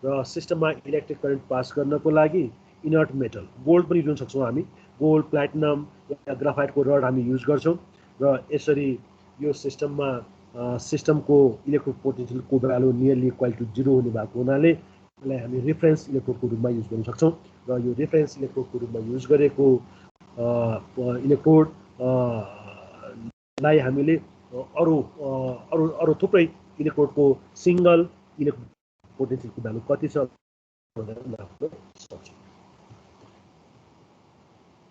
र सिस्टममा इलेक्ट्रिक करेन्ट पास गर्नको लागि इनर्ट मेटल गोल्ड पनि लिन सक्छौँ हामी गोल्ड प्लाटिनम या ग्राफाइटको रड हामी युज गर्छौँ र यसरी यो सिस्टममा सिस्टमको इलेक्ट्रोड पोटेन्शियलको भ्यालु नियरली इक्वल टु 0 हुने भएको हुनाले यसलाई हामी रेफरेन्स इलेक्ट्रोडको रूपमा युज गर्न सक्छौँ र यो रेफरेन्स इलेक्ट्रोडको रूपमा युज गरेको इलेक्ट्रोड लाई हामीले अरू थुप्रै इलेक्ट्रोडको सिंगल इलेक्ट्रोड पोटेन्शियलको भ्यालु कति छ भनेर नाप्न सक्छौँ।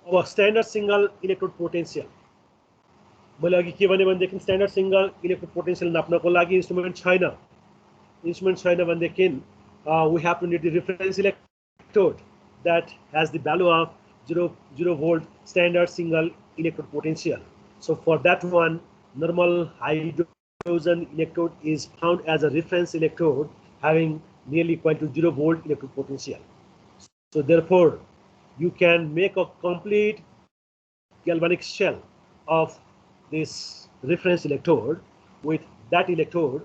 अब स्ट्यान्डर्ड सिंगल इलेक्ट्रोड पोटेन्शियल मैले अघि के भने भनेदेखि स्ट्यान्डर्ड सिंगल इलेक्ट्रोड पोटेन्शियल नाप्नको लागि इन्स्ट्रुमेन्ट छैन भनेदेखि we have to need the reference electrode that has the value of 0 volt standard single electrode potential. So for that one, normal hydrogen electrode is found as a reference electrode having nearly equal to 0 volt electrode potential. So therefore, you can make a complete galvanic shell of this reference electrode with that electrode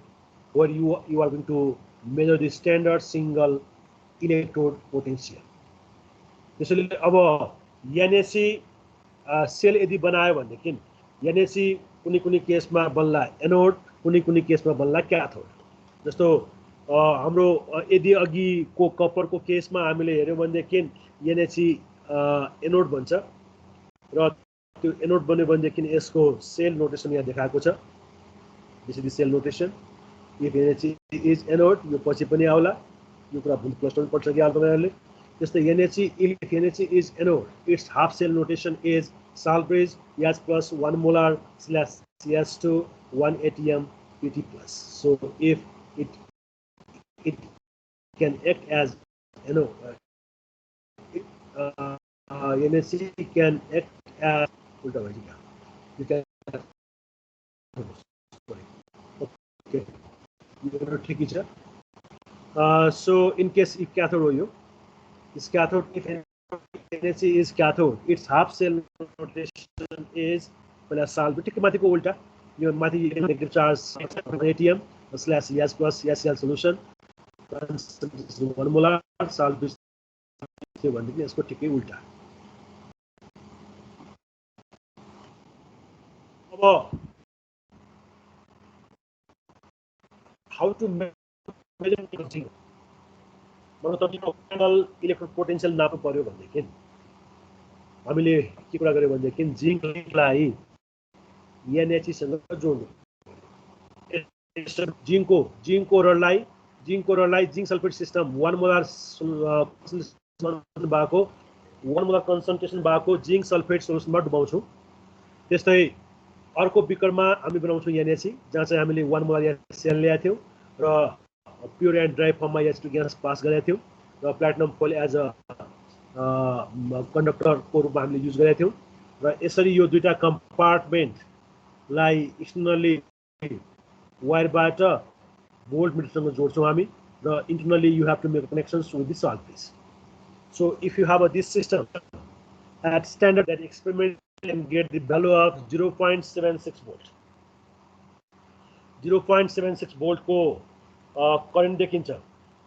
where you are going to measure the standard single electrode potential. त्यसैले अब NaC sale यदि बनायो भनेदेखि NaC कुनै केसमा बन्ला anode कुनै केसमा बन्ला क्याथोड। जस्तो हाम्रो यदि अघिको कपरको केसमा हामीले हेर्यौं भनेदेखि NaC एनोड बन्छ र त्यो एनोड बन्यो भनेदेखि यसको सेल नोटेसन यहाँ देखाएको छ। This is the cell notation. If NaC is anode, यो पछि पनि आउला यो कुरा भुल क्लस्टर पर्छ कि तपाईहरुले। त्यस्तै NaC if NaC is anode, its half cell notation is salvage H plus 1 molar slash CH2 1 ATM PT plus. So if it can act as anode, NaC can act as उल्टा भइसक्यो। You can okay. ठिकै छ। So in case if cathode हो यो this cathode if NaC is cathode its half cell notation is plus salvage ठिकै माथिको उल्टा यो माथि negative charge ATM slash H plus HCl solution 1 molar salvage थियो भनेदेखि यसको ठिकै उल्टा। अब how to measure zinc मतलब तपाईको सिंगल इलेक्ट्रोड पोटेन्शियल नाप्नु पर्यो भनेदेखि हामीले के कुरा गर्यो भनेदेखि जिंकलाई NaC सँग जोड्नु। जिंकको रडलाई जिंक सल्फेट सिस्टम 1 मोलर भएको 1 मोलर कन्सन्ट्रेसन भएको जिंक सल्फेट सोल्युसनमा डुबाउँछौं। त्यस्तै अर्को बिकरमा हामी बनाउँछौं NaC जहाँ चाहिँ हामीले 1 मोलर HCl ल्याएको थियौं र प्योर एन्ड ड्राई फर्ममा H2 ग्यास पास गरेको थियौं र प्लाटिनम फोइल एज अ कन्डक्टरको रूपमा हामीले युज गरेका थियौं र यसरी यो दुईटा कम्पार्टमेन्टलाई एक्सटर्नली वायरबाट भोल्ट मिटरसँग जोड्छौं हामी र internally you have to make connections with the sulphates. So if you have this system at standard that experiment and get the value of 0.76 volt. 0.76 volt को करेन्ट देखिन्छ।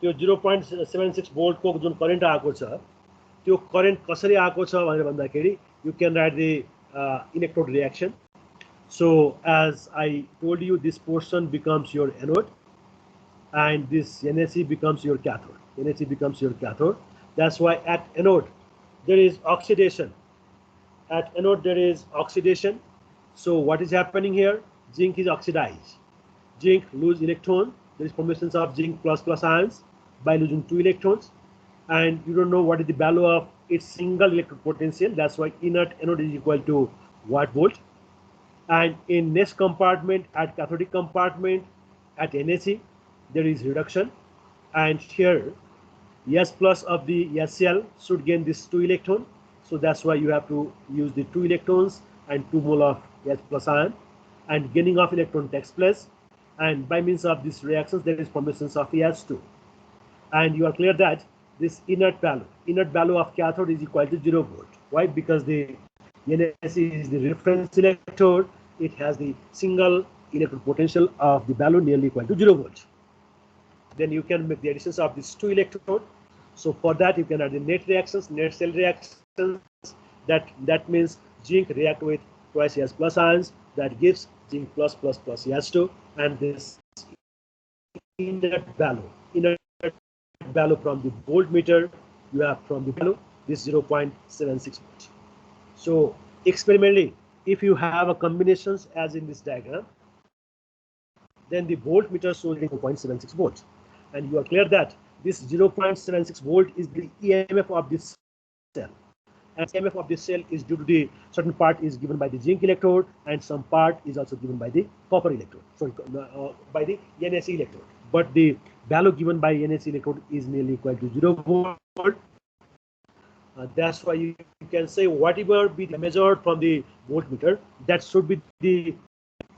त्यो 0.76 volt को जुन करेन्ट आएको छ त्यो करेन्ट कसरी आएको छ भनेर भन्दाखेरि you can write the electrode reaction. So as I told you, this portion becomes your anode and this NaC becomes your cathode. NaC becomes your cathode. That's why at anode there is oxidation. At anode there is oxidation. So what is happening here? Zinc is oxidized. Zinc lose electron. There is formations of zinc plus ions. by losing 2 electrons, and you don't know what is the value of its single electrode potential. That's why inert anode is equal to watt volt. And in next compartment, at cathodic compartment at NaC, there is reduction, and here S plus of the S cell should gain this 2 electron. So that's why you have to use the 2 electrons and 2 mole of S plus ion, and gaining of electron takes place, and by means of these reactions there is formation of S2. And you are clear that this inert value of cathode is equal to 0 volt. Why? Because the NaC is the reference electrode. It has the single electrode potential of the value nearly equal to 0 volt. Then you can make the additions of these 2 electrodes. So for that you can add the net reactions, net cell reactions. That means zinc react with twice S plus ions. That gives zinc plus plus plus S2, and this inert value from the voltmeter you have from the value this 0.76 volt. So experimentally, if you have a combinations as in this diagram, then the voltmeter shows 0.76 volts, and you are clear that this 0.76 volt is the EMF of this cell, and EMF of this cell is due to the certain part is given by the zinc electrode, and some part is also given by the copper electrode, sorry, by the NaC electrode. But the value given by NaC electrode is nearly equal to 0 volt. That's why you can say whatever be measured from the voltmeter, that should be the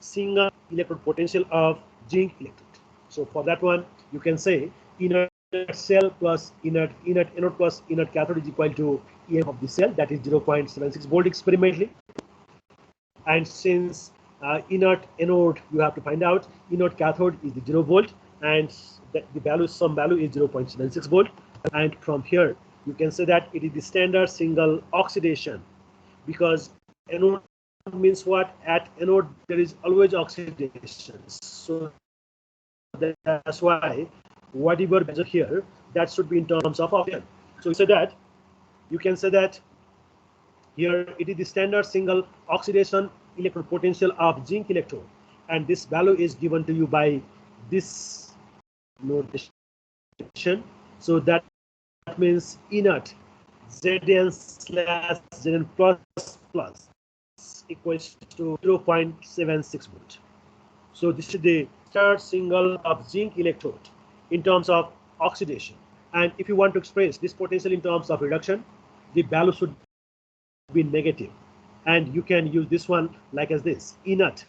single electrode potential of zinc electrode. So for that one, you can say inert cell plus inert anode plus inert cathode is equal to EMF of the cell, that is 0.76 volt experimentally. And since inert anode, you have to find out inert cathode is the 0 volt, and the value, some value is 0.76 volt. And from here you can say that it is the standard single oxidation, because anode means what? At anode there is always oxidation. So that's why whatever measure here, that should be in terms of oxygen. So you can say that here it is the standard single oxidation electrode potential of zinc electrode, and this value is given to you by this notation. So that means inert Zn slash Zn plus plus equals to 0.76 volt. So this is the third single of zinc electrode in terms of oxidation. And if you want to express this potential in terms of reduction, the value should be negative, and you can use this one like as this: inert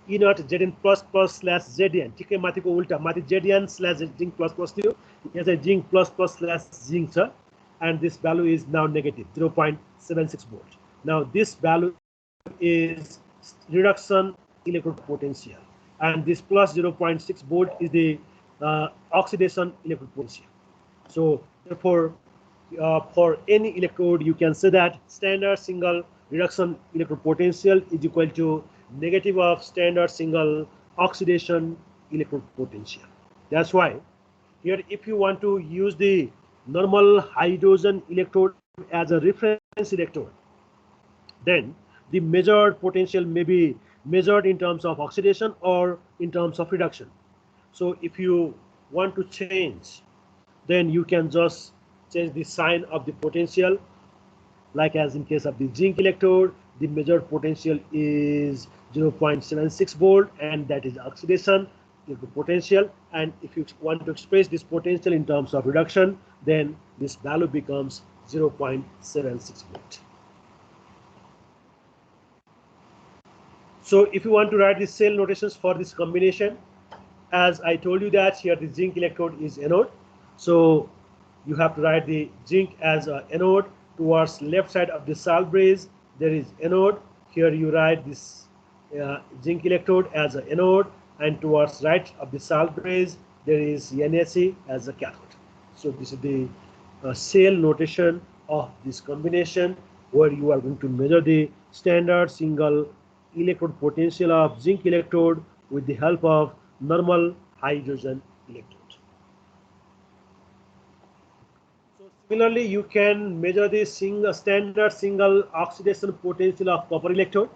Zn plus plus slash Zn, ठीक है, माथि को उल्टा माथि Zn slash zinc plus plus थियो, यहाँ चाहिँ zinc plus plus slash zinc छ, and this value is now negative 0.76 volt. Now this value is reduction electrode potential, and this plus 0.6 volt is the oxidation electrode potential. So therefore, for any electrode, you can say that standard single reduction electrode potential is equal to negative of standard single oxidation electrode potential. That's why here, if you want to use the normal hydrogen electrode as a reference electrode, then the measured potential may be measured in terms of oxidation or in terms of reduction. So if you want to change, then you can just change the sign of the potential, like as in case of the zinc electrode, the measured potential is 0.76 volt, and that is oxidation potential. And if you want to express this potential in terms of reduction, then this value becomes 0.76 volt. So if you want to write the cell notations for this combination, as I told you that here the zinc electrode is anode, so you have to write the zinc as an anode. Towards left side of the salt bridge there is anode. Here you write this zinc electrode as an anode, and towards right of the salt bridge there is NaC as a cathode. So this is the cell notation of this combination, where you are going to measure the standard single electrode potential of zinc electrode with the help of normal hydrogen electrode. So similarly, you can measure the standard single oxidation potential of copper electrode.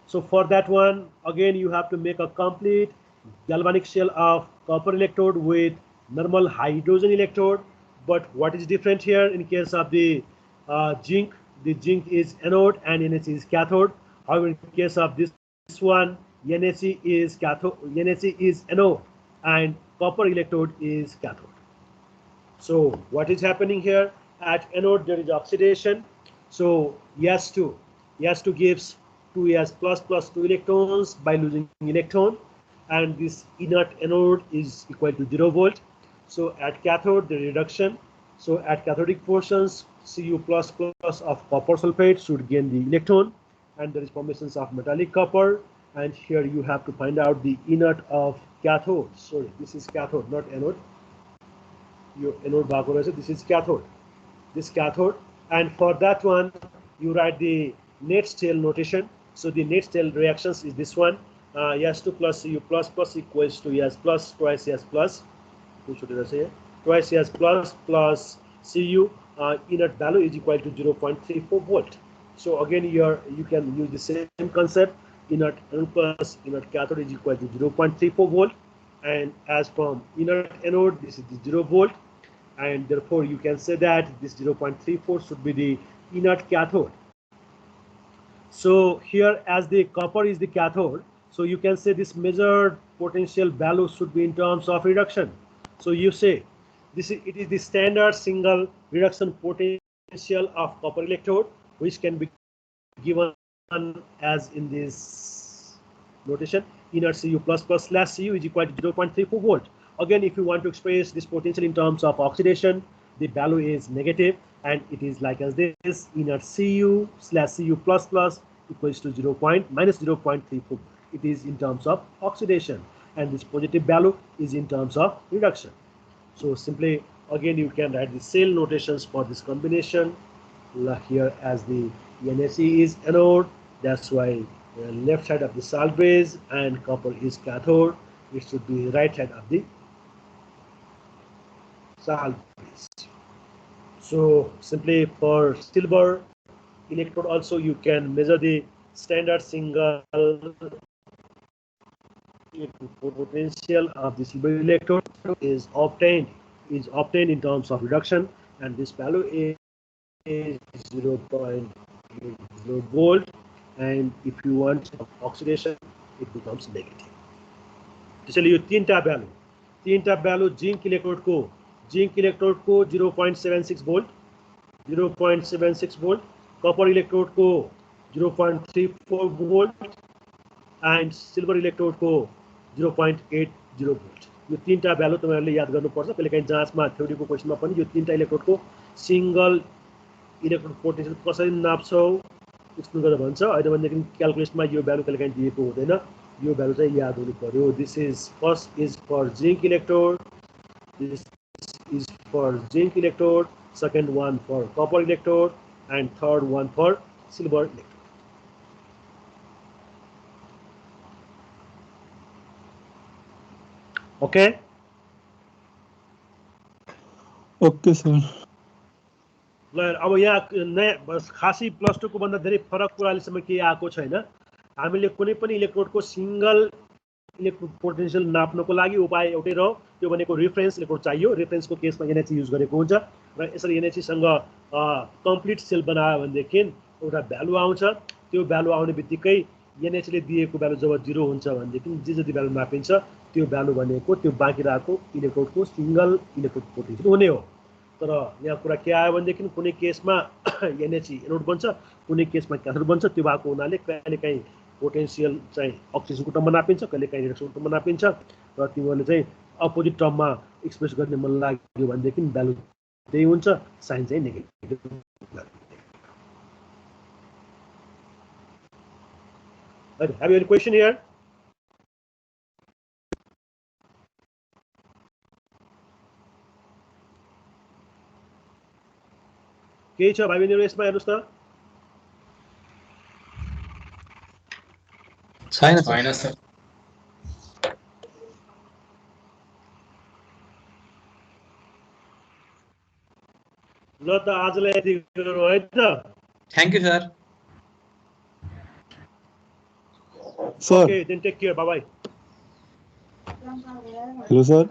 So for that one, again you have to make a complete galvanic shell of copper electrode with normal hydrogen electrode. But what is different here in case of the zinc? The zinc is anode and NaC is cathode. However, in case of this one, NaC is cathode, NaC is anode, and copper electrode is cathode. So what is happening here? At anode there is oxidation. So S2 gives 2S plus 2 electrons by losing electron, and this inert anode is equal to 0 volt. So at cathode the reduction. So at cathodic portions, Cu plus of copper sulfate should gain the electron, and there is formations of metallic copper. And here you have to find out the inert of cathode. Sorry, this is cathode, not anode. Your anode bhako rahecha, this is cathode. This cathode, and for that one you write the net tail notation. So the net tail reactions is this one. S2 plus Cu plus equals to S plus twice S plus. Who should I say? Twice S plus Cu. Inert value is equal to 0.34 volt. So again here you can use the same concept. Inert anode plus inert cathode is equal to 0.34 volt, and as from inert anode this is the 0 volt, and therefore you can say that this 0.34 should be the inert cathode. So here, as the copper is the cathode, so you can say this measured potential value should be in terms of reduction. So you say it is the standard single reduction potential of copper electrode, which can be given as in this notation. Inert Cu plus slash Cu is equal to 0.34 volt. Again, if you want to express this potential in terms of oxidation, the value is negative, and it is like as this: inert Cu slash Cu plus equals to minus 0.34. It is in terms of oxidation, and this positive value is in terms of reduction. So simply again you can write the cell notations for this combination. Here as the NaC is anode, that's why left side of the salt base, and copper is cathode. It should be right side of the salt base. So simply for silver electrode also you can measure the standard single potential of the silver electrode is obtained in terms of reduction, and this value is 0.80 volt, and if you want oxidation it becomes negative. त्यसैले यो तीनटा value zinc electrode को 0.76 volt, copper electrode को 0.34 volt, and silver electrode को 0.80 volt. यो तीनटा value तपाईहरुले याद गर्नुपर्छ. कहिलेकाहीँ जाँचमा थ्योरीको क्वेशनमा पनि यो तीनटा इलेक्ट्रोडको सिंगल इलेक्ट्रोड पोटेन्शियल कसरी नाप्छौ एक्सप्लेन गरेर भन्छ. हैन भनेदेखि क्याल्कुलेसनमा यो भ्यालु कहिलेकाहीँ दिएको हुँदैन. यो भ्यालु चाहिँ याद हुनु पर्यो. This is first is for zinc electrode, this is for zinc electrode, second one for copper electrode, and third one for silver electrode. Okay? Okay, sir. ल अब यहाँ नयाँ बस खासी प्लस 2 को भन्दा धेरै फरक कुरा अहिलेसम्म के आएको छैन. हामीले कुनै पनि इलेक्ट्रोडको सिंगल इलेक्ट्रोड पोटेन्शियल नाप्नको लागि उपाय एउटै रह्यो, त्यो भनेको रेफरेन्स इलेक्ट्रोड चाहियो. रेफरेन्सको केसमा NaC युज गरेको हुन्छ, र यसरी NaC सँग कम्प्लिट सेल बनायो भनेदेखि एउटा भ्यालु आउँछ. त्यो भ्यालु आउने बित्तिकै NaC ले दिएको भ्यालु जब 0 हुन्छ भनेदेखि जे जति भ्यालु नापिन्छ त्यो भ्यालु भनेको त्यो बाँकी रहेको इलेक्ट्रोडको सिंगल इलेक्ट्रोड पोटेन्शियल हुने हो. तर यहाँ कुरा के आयो भनेदेखि कुनै केसमा NaC एनोड बन्छ, कुनै केसमा क्याथोड बन्छ. त्यो भएको हुनाले कहिलेकाहीँ पोटेन्शियल चाहिँ अक्सिजनको टर्ममा नापिन्छ, कहिलेकाहीँ रिडक्सनको टर्ममा नापिन्छ, र तिमीहरूले चाहिँ अपोजिट टर्ममा एक्सप्रेस गर्ने मन लाग्यो भनेदेखि भ्यालु त्यही हुन्छ, साइन चाहिँ negative. Have you any question here? केही छ भाइ बहिनीहरु यसमा हेर्नुस् त. छैन सर. ल त आजलाई यति गरौँ है त. Thank you sir. Sir. Okay, then take care. Bye bye. Hello, sir.